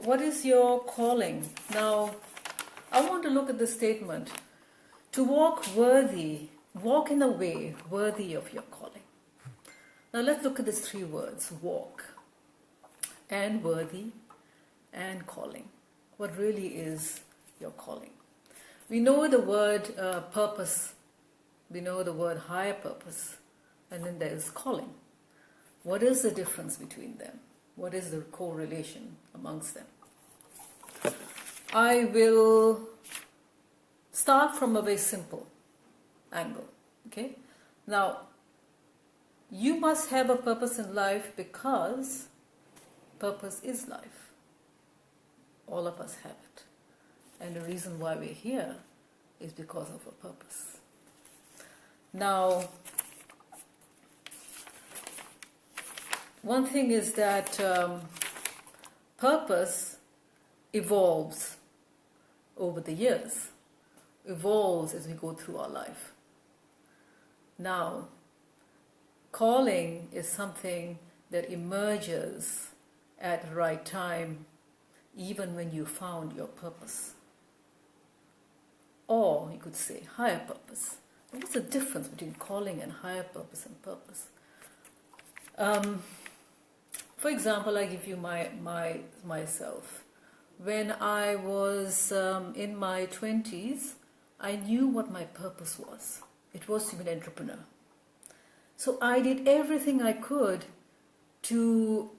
What is your calling? Now, I want to look at this statement. To walk in a way worthy of your calling. Now let's look at these three words, walk, and worthy, and calling. What really is your calling? We know the word purpose, we know the word higher purpose, and then there is calling. What is the difference between them? What is the correlation amongst them? I will start from a very simple angle. Okay? Now, you must have a purpose in life because purpose is life. All of us have it. And the reason why we're here is because of a purpose. Now, one thing is that purpose evolves over the years, evolves as we go through our life. Now, calling is something that emerges at the right time, even when you found your purpose. Or you could say higher purpose. What's the difference between calling and higher purpose and purpose? For example, I give you myself. When I was in my 20s, I knew what my purpose was. It was to be an entrepreneur. So I did everything I could to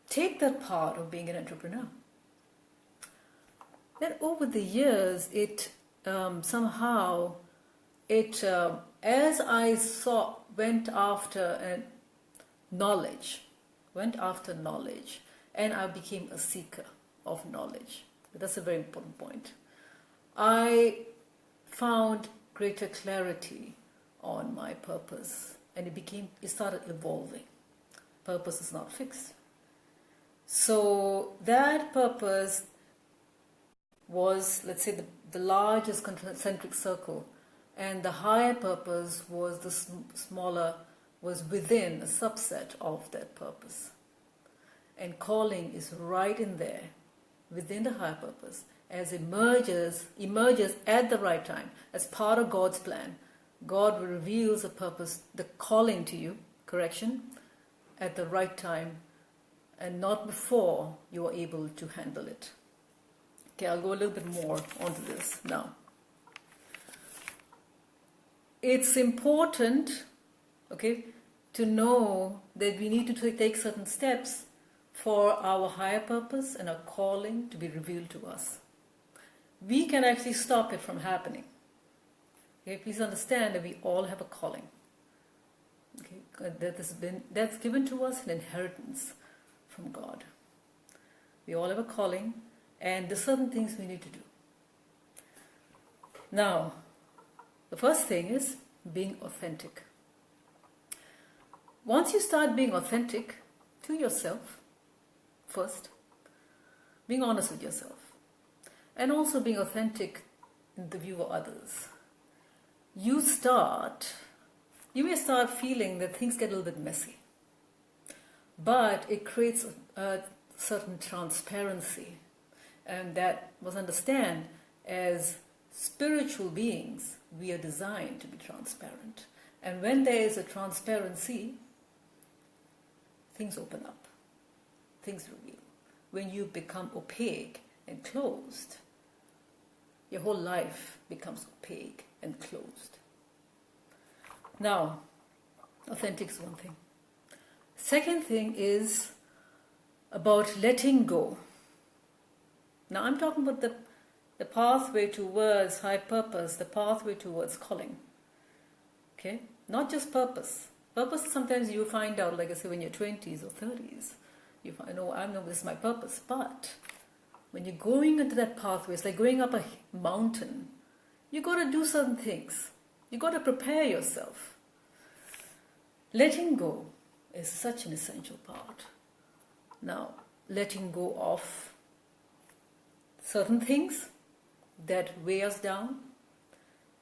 take that part of being an entrepreneur. Then over the years, as I went after knowledge, and I became a seeker of knowledge. That's a very important point. I found greater clarity on my purpose, and it started evolving. Purpose is not fixed. So that purpose was, let's say, the largest concentric circle, and the higher purpose was the smaller, was within a subset of that purpose. And calling is right in there, within the higher purpose, as emerges at the right time, as part of God's plan. God reveals a purpose, the calling to you, at the right time, and not before you are able to handle it. Okay, I'll go a little bit more onto this now. It's important, to know that we need to take certain steps for our higher purpose and our calling to be revealed to us. We can actually stop it from happening. Okay, please understand that we all have a calling. Okay, that's given to us an inheritance from God. We all have a calling, and there's certain things we need to do. Now, the first thing is being authentic. Once you start being authentic to yourself, first, being honest with yourself, and also being authentic in the view of others, you may start feeling that things get a little bit messy, but it creates a certain transparency, and that was understand as spiritual beings, we are designed to be transparent. And when there is a transparency, things open up, things reveal. When you become opaque and closed, your whole life becomes opaque and closed. Now, authentic is one thing. Second thing is about letting go. Now, I'm talking about the pathway towards high purpose, the pathway towards calling. Okay? Not just purpose. Purpose, sometimes you find out, like I say, when you're 20s or 30s. You find, I know this is my purpose. But when you're going into that pathway, it's like going up a mountain. You got to do certain things. You got to prepare yourself. Letting go is such an essential part. Now, letting go of certain things that weigh us down,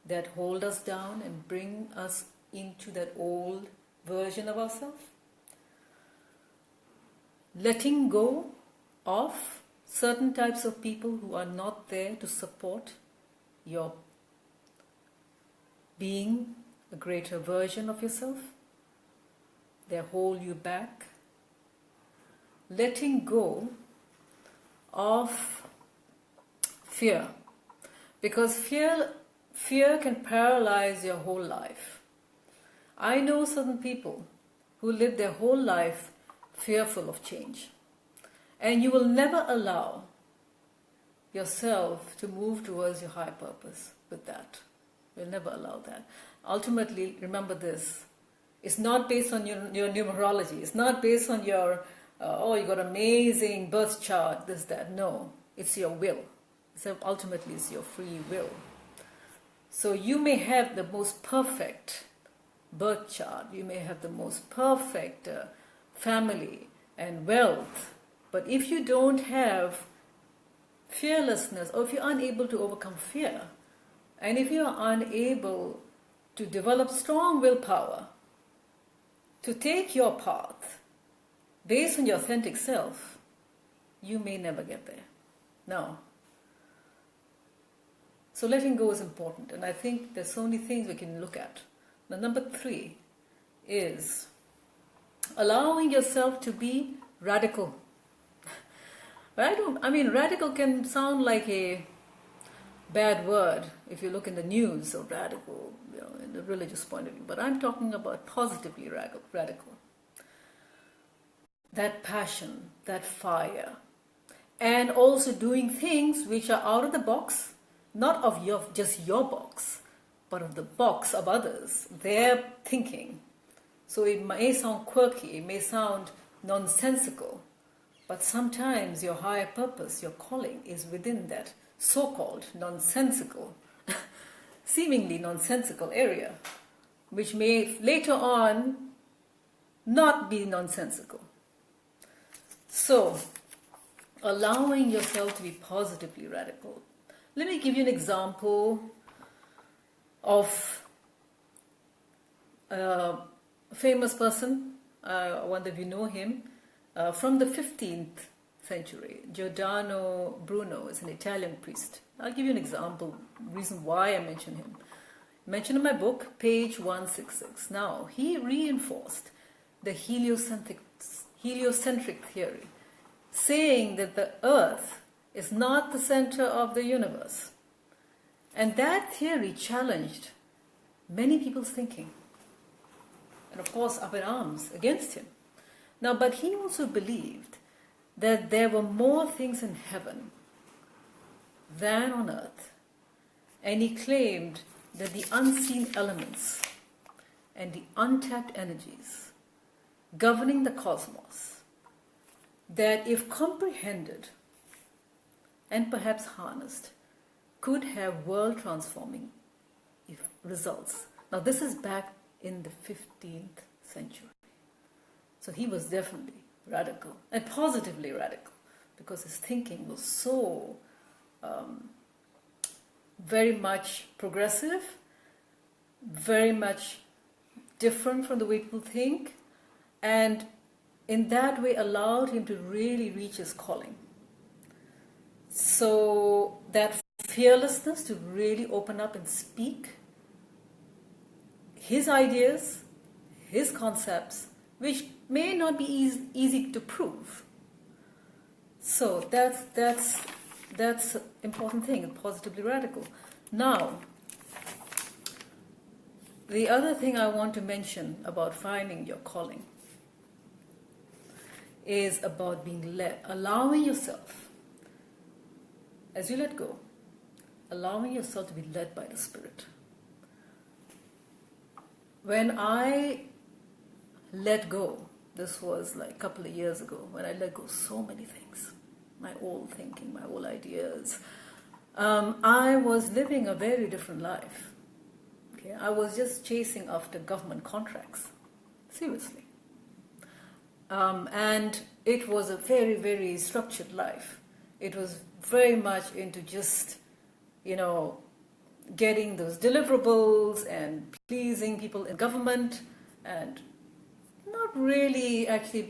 that hold us down and bring us into that old version of ourselves. Letting go of certain types of people who are not there to support your being a greater version of yourself. They hold you back. Letting go of fear, because fear can paralyze your whole life. I know certain people who live their whole life fearful of change, and you will never allow yourself to move towards your higher purpose with that. You'll never allow that. Ultimately, remember this: it's not based on your numerology. It's not based on your you got amazing birth chart, this, that. No, it's your will. So ultimately, it's your free will. So you may have the most perfect birth chart, you may have the most perfect family and wealth, but if you don't have fearlessness, or if you're unable to overcome fear, and if you are unable to develop strong willpower to take your path based on your authentic self, you may never get there. Now, so letting go is important, and I think there's so many things we can look at. Now, number 3 is allowing yourself to be radical. Radical can sound like a bad word if you look in the news, or radical, in the religious point of view. But I'm talking about positively radical. That passion, that fire, and also doing things which are out of the box, not of just your box, but of the box of others, their thinking. So it may sound quirky, it may sound nonsensical, but sometimes your higher purpose, your calling, is within that so-called nonsensical, seemingly nonsensical area, which may later on not be nonsensical. So, allowing yourself to be positively radical. Let me give you an example of a famous person, I wonder if you know him, from the 15th century. Giordano Bruno is an Italian priest. I'll give you an example, reason why I mention him. Mentioned in my book, page 166. Now, he reinforced the heliocentric theory, saying that the earth is not the center of the universe. And that theory challenged many people's thinking, and of course up in arms against him. Now, but he also believed that there were more things in heaven than on earth, and he claimed that the unseen elements and the untapped energies governing the cosmos, that if comprehended and perhaps harnessed, could have world-transforming results. Now, this is back in the 15th century. So he was definitely radical, and positively radical, because his thinking was so very much progressive, very much different from the way people think, and in that way allowed him to really reach his calling. So that fearlessness to really open up and speak his ideas, his concepts, which may not be easy to prove. So that's an important thing, positively radical. Now, the other thing I want to mention about finding your calling is about being led, allowing yourself, as you let go, allowing yourself to be led by the Spirit. When I let go, this was like a couple of years ago, when I let go so many things, my old thinking, my old ideas, I was living a very different life. Okay? I was just chasing after government contracts, seriously. And it was a very, very structured life. It was very much into just, getting those deliverables and pleasing people in government, and not not really actually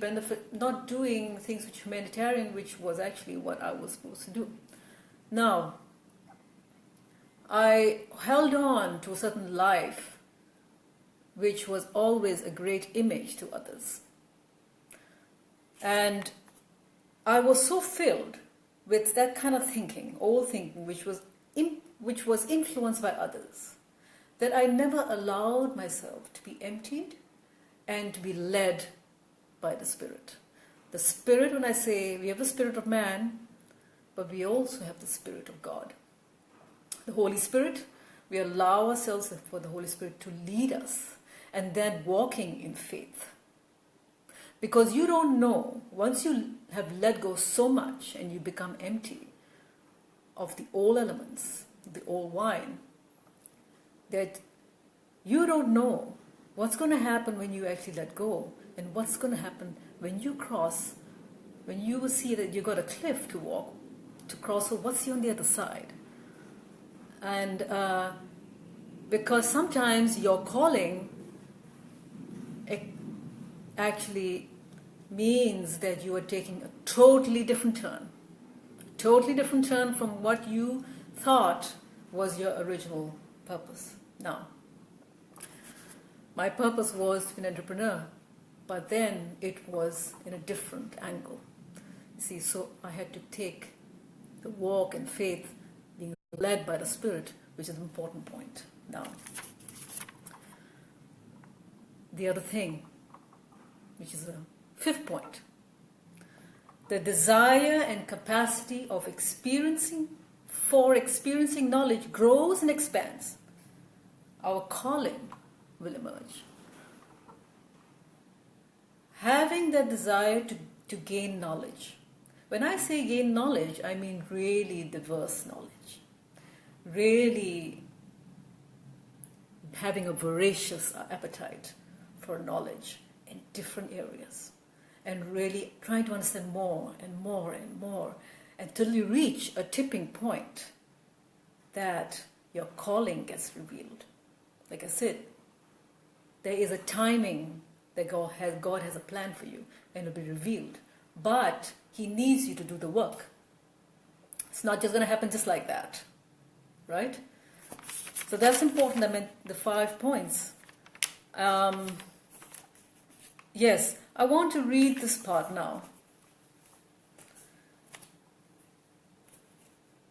not doing things which humanitarian, which was actually what I was supposed to do. Now, I held on to a certain life which was always a great image to others. And I was so filled with that kind of thinking, old thinking, which was influenced by others, that I never allowed myself to be emptied and to be led by the Spirit. The Spirit, when I say we have the Spirit of man, but we also have the Spirit of God. The Holy Spirit, we allow ourselves for the Holy Spirit to lead us, and then walking in faith. Because you don't know, once you have let go so much and you become empty of the old elements, the old wine, that you don't know what's going to happen when you actually let go, and what's going to happen when you cross, when you will see that you've got a cliff to walk, to cross, so what's on the other side? And because sometimes your calling actually means that you are taking a totally different turn from what you thought was your original purpose. Now, my purpose was to be an entrepreneur, but then it was in a different angle. See, so I had to take the walk in faith, being led by the Spirit, which is an important point. Now, the other thing, which is a fifth point, the desire and capacity of experiencing knowledge grows and expands. Our calling will emerge. Having that desire to gain knowledge. When I say gain knowledge, I mean really diverse knowledge. Really having a voracious appetite for knowledge in different areas. And really trying to understand more and more and more until you reach a tipping point that your calling gets revealed. Like I said, there is a timing that God has a plan for you, and it will be revealed. But He needs you to do the work. It's not just going to happen just like that, right? So that's important. I mean, the 5 points. Yes, I want to read this part now.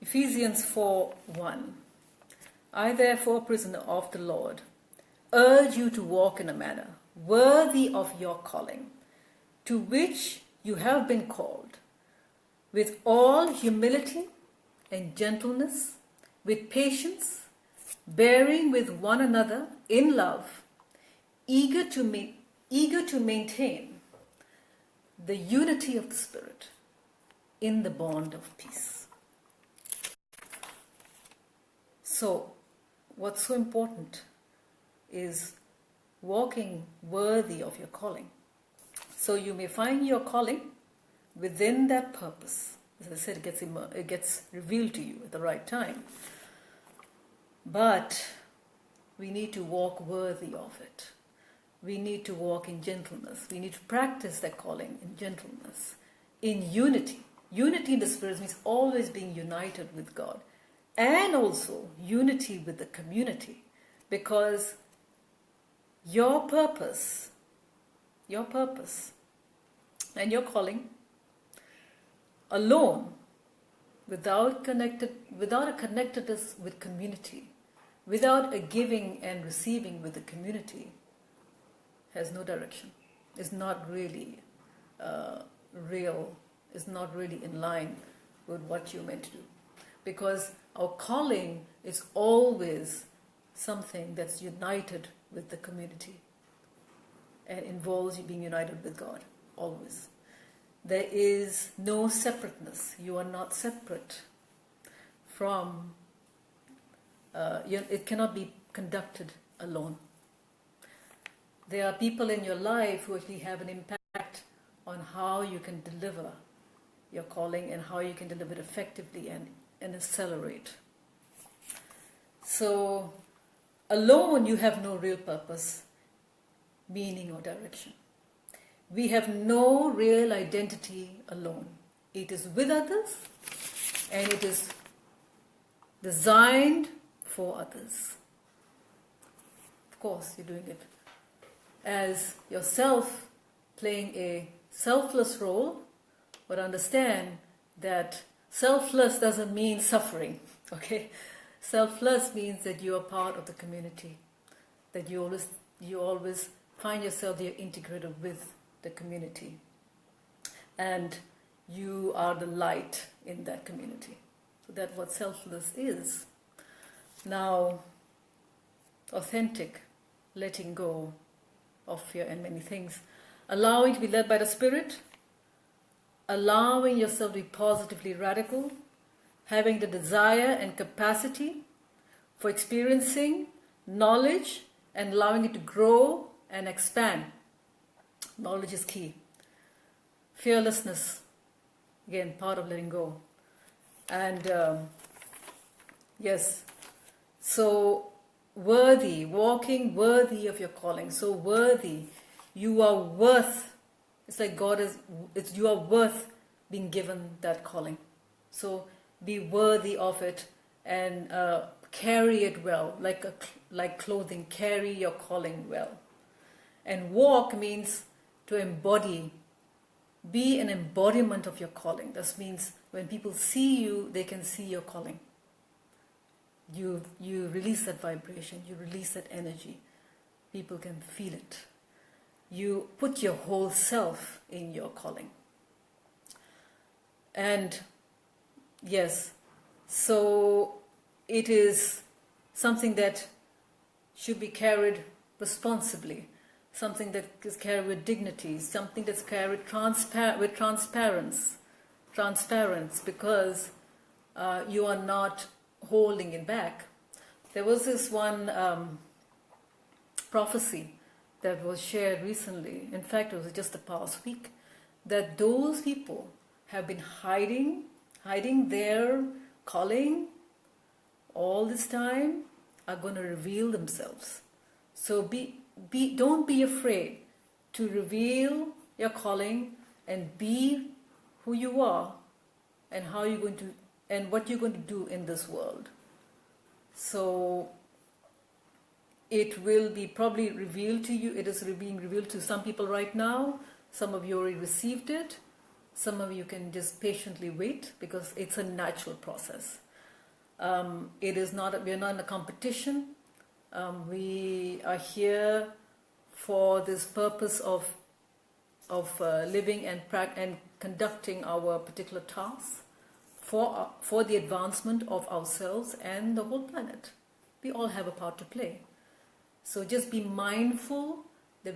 Ephesians 4:1. I, therefore, prisoner of the Lord, urge you to walk in a manner worthy of your calling, to which you have been called, with all humility and gentleness, with patience, bearing with one another in love, eager to maintain the unity of the Spirit in the bond of peace. So, what's so important is walking worthy of your calling. So you may find your calling within that purpose. As I said, it gets revealed to you at the right time. But we need to walk worthy of it. We need to walk in gentleness. We need to practice that calling in gentleness, in unity. Unity in the Spirit means always being united with God, and also unity with the community, because your purpose and your calling alone, without a connectedness with community, without a giving and receiving with the community, has no direction. Is not really real. Is not really in line with what you're meant to do, because our calling is always something that's united with the community and involves you being united with God, always. There is no separateness. You are not separate from, it cannot be conducted alone. There are people in your life who actually have an impact on how you can deliver your calling and how you can deliver it effectively and accelerate. So, alone you have no real purpose, meaning or direction. we have no real identity alone. It is with others, and it is designed for others. Of course, you're doing it as yourself, playing a selfless role, but understand that selfless doesn't mean suffering, okay? Selfless means that you are part of the community, that you always find yourself there integrated with the community, and you are the light in that community. So that's what selfless is. Now, authentic, letting go of fear and many things, allowing to be led by the Spirit, allowing yourself to be positively radical, having the desire and capacity for experiencing knowledge and allowing it to grow and expand. Knowledge is key. Fearlessness, again, part of letting go. And yes, so worthy, walking worthy of your calling. So worthy, you are worth. It's like you are worth being given that calling. So be worthy of it and carry it well, like clothing. Carry your calling well. And walk means to embody. Be an embodiment of your calling. This means when people see you, they can see your calling. You release that vibration, you release that energy. People can feel it. You put your whole self in your calling. And yes, so it is something that should be carried responsibly, something that is carried with dignity, something that's carried with transparence, because you are not holding it back. There was this one prophecy that was shared recently. In fact, it was just the past week, that those people have been hiding their calling all this time are going to reveal themselves. So don't be afraid to reveal your calling and be who you are and how you're going to and what you're going to do in this world. So it will be probably revealed to you. It is being revealed to some people right now. Some of you already received it. Some of you can just patiently wait because it's a natural process. It is not. We are not in a competition. We are here for this purpose of living and conducting our particular tasks for the advancement of ourselves and the whole planet. We all have a part to play. So just be mindful that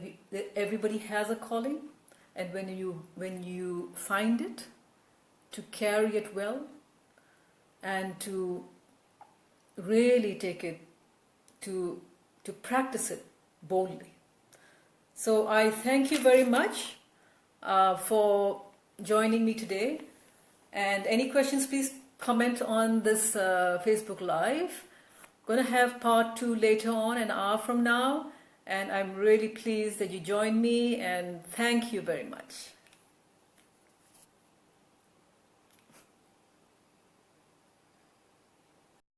everybody has a calling, and when you find it, to carry it well and to really take it to practice it boldly. So I thank you very much for joining me today. And any questions, please comment on this Facebook Live. I'm going to have part 2 later on, an hour from now. And I'm really pleased that you joined me, and thank you very much.